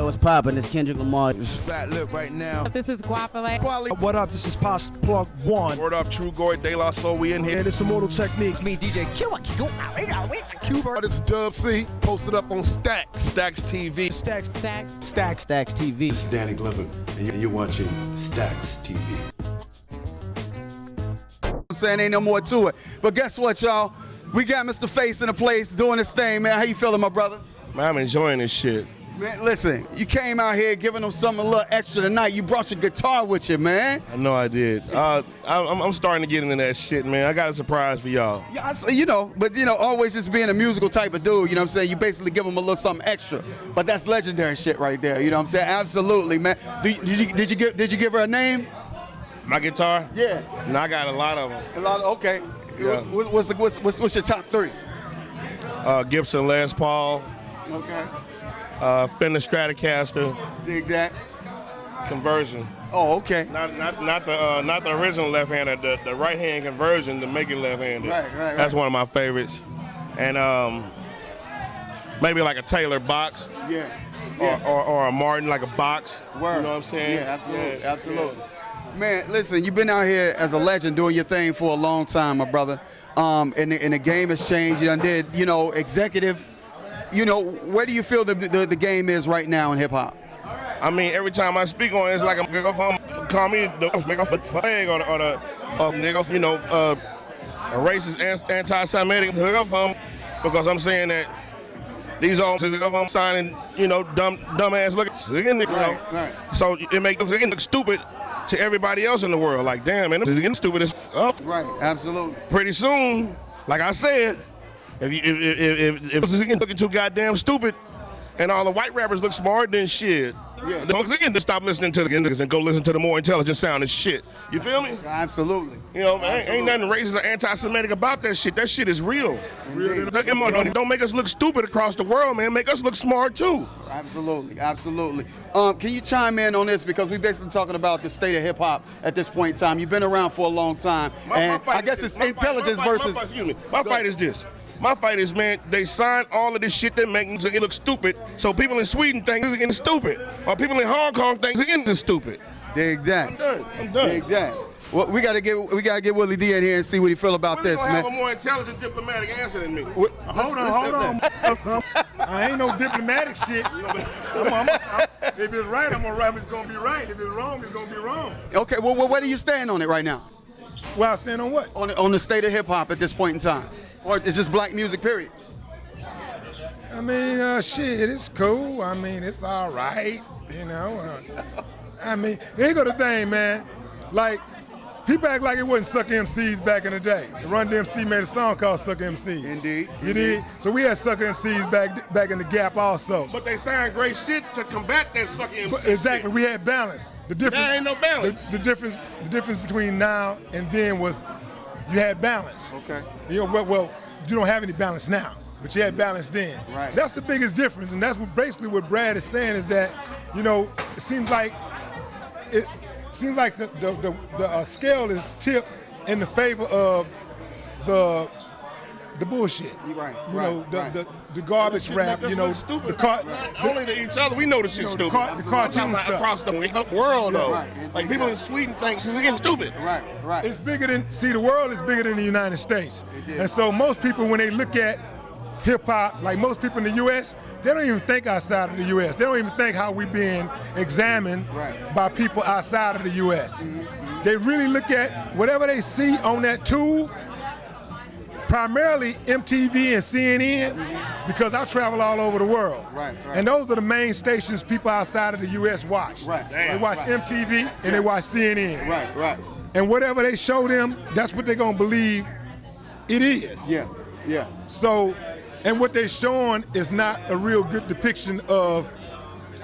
Yo, what's poppin'? It's Kendrick Lamar. This is Fat Lip right now. This is Guapale. What up? This is Pos Plug One. Word up, True Goy, De La Soul, we in here. And it's Immortal Techniques. Me, DJ Q. This is Dub C, posted up on StacksTV. StacksTV. This is Danny Glover, and you're watching StacksTV. I'm saying ain't no more to it. But guess what, y'all? We got Mr. Face in the place doing his thing, man. How you feeling, my brother? Man, I'm enjoying this shit. Man, listen, you came out here giving them something a little extra tonight. You brought your guitar with you, man. I know I did. I'm starting to get into that shit, man. I got a surprise for y'all. Yeah, but always just being a musical type of dude, you know what I'm saying? You basically give them a little something extra. But that's legendary shit right there, you know what I'm saying? Absolutely, man. Did you give her a name? My guitar? Yeah. No, I got a lot of them. A lot of, okay. Yeah. What's your top three? Gibson Les Paul. Okay. Fender Stratocaster. Dig that. Conversion. Oh, okay. Not the original left-handed, the right-hand conversion to make it left-handed. Right. That's one of my favorites. And maybe like a Taylor box. Yeah. Or a Martin, like a box. Word. You know what I'm saying? Yeah, absolutely. Yeah. Absolutely. Man, listen, you've been out here as a legend doing your thing for a long time, my brother. And the game has changed. You done did, executive. Where do you feel the game is right now in hip hop? I mean, every time I speak on it, it's like I'm gonna call me the flag or the nigga, a racist, anti-Semitic nigga, because I'm saying that these all signing, dumbass looking, Right. So it makes them look stupid to everybody else in the world. Like, damn, man, this is getting stupid as fuck. Right, absolutely. Pretty soon, like I said, if this is looking too goddamn stupid, and all the white rappers look smart, then shit. Yeah. Don't stop listening to the niggas and go listen to the more intelligent sounding shit. You feel me? Absolutely. Ain't nothing racist or anti-Semitic about that shit. That shit is real. Don't make us look stupid across the world, man. Make us look smart too. Absolutely. Can you chime in on this, because we're basically talking about the state of hip hop at this point in time. You've been around for a long time, and I guess it's intelligence versus. My fight is this. My fight is, man, they signed all of this shit that makes it look stupid, so people in Sweden think it's getting stupid, or people in Hong Kong think it's getting stupid. Dig that. I'm done. Dig that. Well, we gotta get Willie D in here and see what he feel about this, man. Have a more intelligent diplomatic answer than me. Hold on. I ain't no diplomatic shit. If it's right, I'm gonna right. It's gonna be right. If it's wrong, it's gonna be wrong. Okay. Well, where do you stand on it right now? Well, I stand on what? On the state of hip hop at this point in time, or it's just black music, period? I mean, shit, it's cool. I mean, it's all right. I mean, here go the thing, man. Like, people act like it wasn't Sucker MCs back in the day. Run DMC made a song called Sucker MC. Indeed. You did? So we had Sucker MCs back in the Gap also. But they signed great shit to combat that Sucker MC. Exactly. Shit. We had balance. The difference. There ain't no balance. The difference between now and then was you had balance. Okay. Well, you don't have any balance now, but you had balance then. Right. That's the biggest difference, and that's basically what Brad is saying, is that, it seems like the scale is tipped in the favor of the bullshit. Right. The garbage rap. Stupid. Only to each other. We know the shit's stupid. The cartoon stuff across the world, though. Right. Like, people in Sweden think this is getting stupid. Right. It's bigger than, the world is bigger than the United States. And so most people, when they look at hip hop, like most people in the U.S., they don't even think outside of the U.S. They don't even think how we being examined by people outside of the U.S. Mm-hmm. They really look at whatever they see on that tube, primarily MTV and CNN, because I travel all over the world. Right. And those are the main stations people outside of the U.S. watch. Right. They watch MTV and they watch CNN. Right. And whatever they show them, that's what they're gonna believe it is. Yeah. So, and what they're showing is not a real good depiction of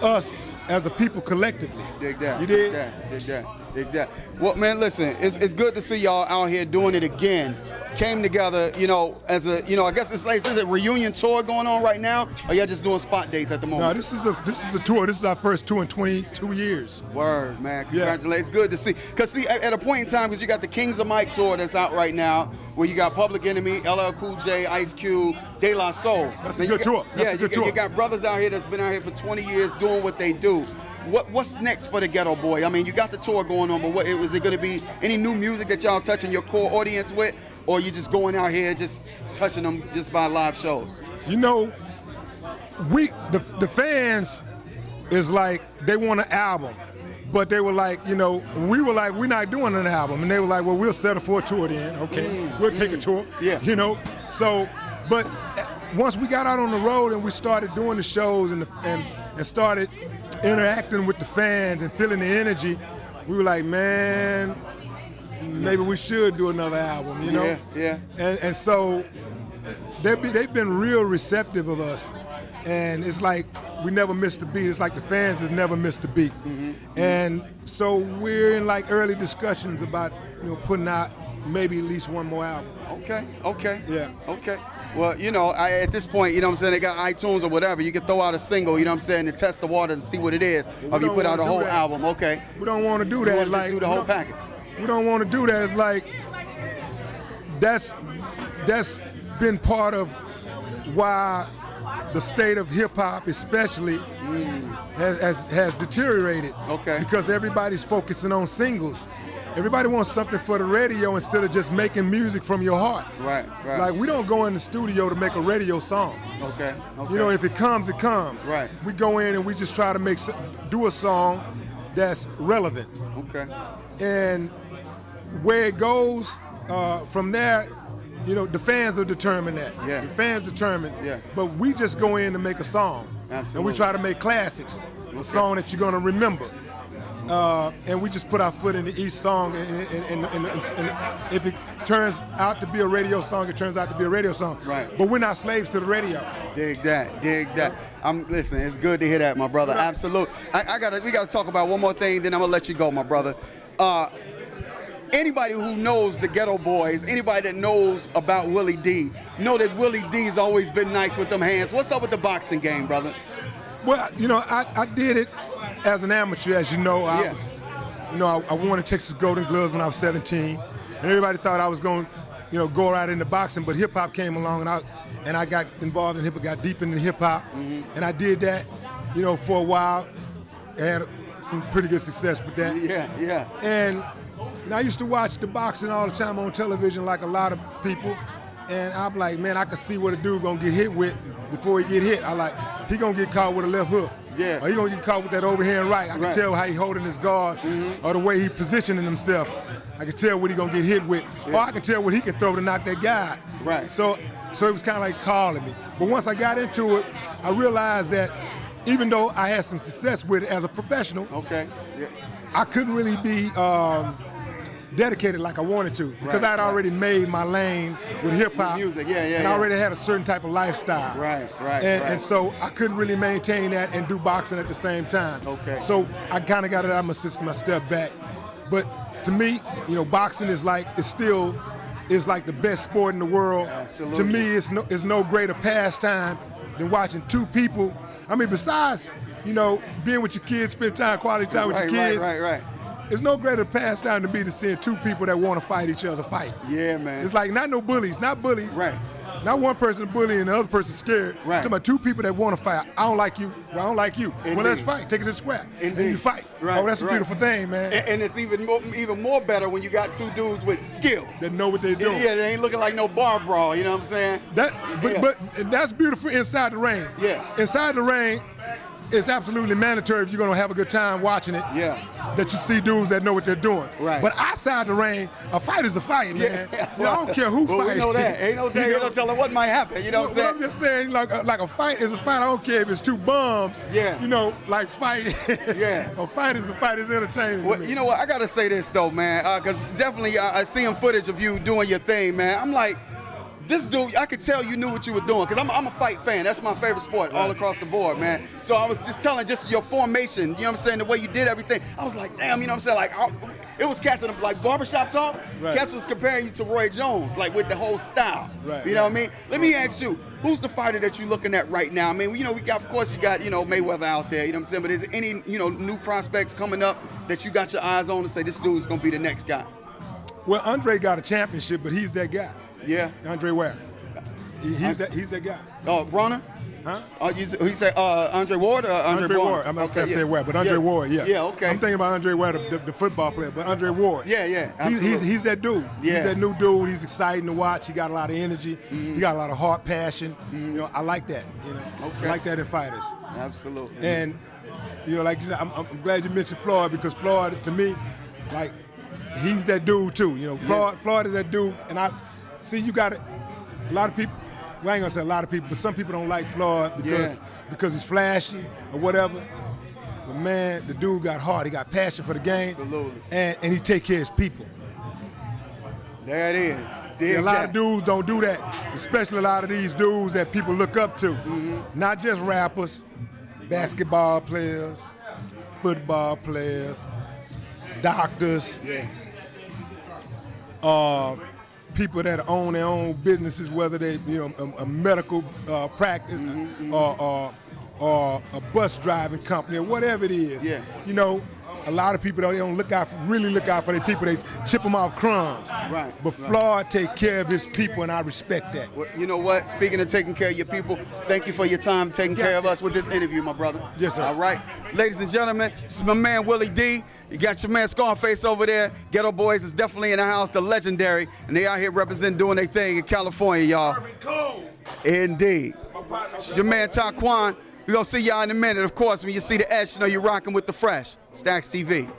us as a people collectively. Dig that. You did? Dig that. Exactly. Well, man, listen, it's good to see y'all out here doing it again. Came together, you know, as a, you know, I guess it's like, is it a reunion tour going on right now, or y'all just doing spot dates at the moment? No, this is a tour. This is our first tour in 22 years. Word, man. Yeah. Congratulations. It's good to see. Because, see, at a point in time, because you got the Kings of Mike tour that's out right now, where you got Public Enemy, LL Cool J, Ice Cube, De La Soul. That's a good tour. That's a good tour. You got brothers out here that's been out here for 20 years doing what they do. What's next for the Ghetto Boy? I mean, you got the tour going on, but what is it going to be? Any new music that y'all touching your core audience with, or you just going out here just touching them just by live shows? You know, the fans is like, they want an album, but they were like, you know, we were like, we're not doing an album, and they were like, well, we'll settle for a tour then. Okay, we'll take a tour. Yeah. You know, so, but once we got out on the road and we started doing the shows and started interacting with the fans and feeling the energy, we were like, man, maybe we should do another album, you know? Yeah. And so they've been real receptive of us, and it's like we never missed a beat. It's like the fans have never missed a beat. And so we're in like early discussions about, you know, putting out maybe at least one more album. Okay. Yeah. Okay. Well, you know, at this point, you know what I'm saying, they got iTunes or whatever. You can throw out a single, you know what I'm saying, and test the waters and see what it is. Or if you put out a whole album, okay. We don't want to do that. You want to just do the whole package. We don't want to do that. It's like, that's been part of why the state of hip hop especially has deteriorated. Okay. Because everybody's focusing on singles. Everybody wants something for the radio instead of just making music from your heart. Right. Like, we don't go in the studio to make a radio song. Okay. You know, if it comes, it comes. Right. We go in and we just try to do a song that's relevant. Okay. And where it goes from there, you know, the fans will determine that. Yeah. The fans determine. Yeah. But we just go in to make a song. Absolutely. And we try to make classics, a song that you're gonna remember. And we just put our foot into each song, and if it turns out to be a radio song, it turns out to be a radio song. Right. But we're not slaves to the radio. Dig that. Listen, it's good to hear that, my brother. Absolutely. We gotta talk about one more thing, then I'm gonna let you go, my brother. Anybody who knows the Ghetto Boys, anybody that knows about Willy D, know that Willy D's always been nice with them hands. What's up with the boxing game, brother? Well, you know, I did it as an amateur, as you know. I won the Texas Golden Gloves when I was 17, and everybody thought I was going to, you know, go right into boxing. But hip hop came along, and I got involved in hip hop, got deep into hip hop, and I did that, you know, for a while. I had some pretty good success with that. Yeah. And I used to watch the boxing all the time on television, like a lot of people. And I'm like, man, I can see what a dude gonna get hit with before he get hit. He gonna get caught with a left hook. Yeah. Or he gonna get caught with that overhand right. I can tell how he holding his guard or the way he positioning himself. I can tell what he gonna get hit with. Yeah. Or I can tell what he can throw to knock that guy. Right. So it was kind of like calling me. But once I got into it, I realized that even though I had some success with it as a professional, Okay. Yeah. I couldn't really be dedicated like I wanted to, because I'd already made my lane with hip hop. Music, yeah. And I already had a certain type of lifestyle. Right. And so I couldn't really maintain that and do boxing at the same time. Okay. So I kind of got it out of my system. I stepped back. But to me, you know, boxing is like the best sport in the world. Absolutely. To me, it's no greater pastime than watching two people. I mean, besides, you know, being with your kids, spend quality time with your kids. Right. It's no greater pastime to be to seeing two people that want to fight each other fight. Yeah, man. It's like not bullies. Right. Not one person bullying and the other person scared. Right. Talking about two people that want to fight. I don't like you. Well, I don't like you. Indeed. Well, let's fight. Take it to the square. Indeed. And you fight. Right. Oh, that's a beautiful thing, man. And it's even more better when you got two dudes with skills. That know what they're doing. Yeah, they ain't looking like no bar brawl, you know what I'm saying? But that's beautiful inside the ring. Yeah. Inside the ring, it's absolutely mandatory if you're going to have a good time watching it. Yeah. That you see dudes that know what they're doing. Right. But outside the ring, a fight is a fight, man. Yeah. You know, I don't care who fights. We know that. Ain't no telling what might happen. You know what I'm saying? I'm just saying, like a fight is a fight. I don't care if it's two bums. Yeah. You know, like fight. Yeah. A fight is a fight. It's entertaining. Well, you know what? I gotta say this though, man, because definitely I see footage of you doing your thing, man. I'm like, this dude, I could tell you knew what you were doing, because I'm a fight fan. That's my favorite sport all across the board, man. So I was just telling just your formation, you know what I'm saying, the way you did everything. I was like, damn, you know what I'm saying, like, it was cats in like barbershop talk. Right. Cats was comparing you to Roy Jones, like with the whole style. Right. You know what I mean? Let me ask you, who's the fighter that you're looking at right now? I mean, you know, we got, of course, you got, you know, Mayweather out there, you know what I'm saying, but is there any, you know, new prospects coming up that you got your eyes on to say this dude's gonna be the next guy? Well, Andre got a championship, but he's that guy. Yeah. Andre Ware. He's that guy. Oh, Bronner? Huh? He said Andre Ward or Andre Ward. I'm not saying Ware, but Andre Ward, yeah. Yeah, okay. I'm thinking about Andre Ware, the football player, but Andre Ward. Yeah, He's that dude. Yeah. He's that new dude. He's exciting to watch. He got a lot of energy. He got a lot of heart, passion. You know, I like that. You know, Okay. I like that in fighters. Absolutely. And you know, like you said, I'm glad you mentioned Floyd, because Floyd, to me, like, he's that dude too. You know, Floyd is that dude. And I see you got it. A lot of people. Well, I ain't gonna say a lot of people, but some people don't like Floyd because he's flashy or whatever. But man, the dude got heart. He got passion for the game. Absolutely. And he take care of his people. There it is. See, a lot of dudes don't do that, especially a lot of these dudes that people look up to. Not just rappers, basketball players, football players, doctors. People that own their own businesses, whether they, you know, a medical practice or a bus driving company or whatever it is. Yeah. You know, a lot of people, they don't really look out for their people. They chip them off crumbs. Right. But Floyd take care of his people, and I respect that. Well, you know what? Speaking of taking care of your people, thank you for your time taking care of us with this interview, my brother. Yes, sir. All right. Ladies and gentlemen, this is my man Willie D. You got your man Scarface over there. Ghetto Boys is definitely in the house, the Legendary, and they out here representing, doing their thing in California, y'all. Indeed. It's your man Taquan. We're going to see y'all in a minute. Of course, when you see the S, you know you're rocking with the fresh. StacksTV.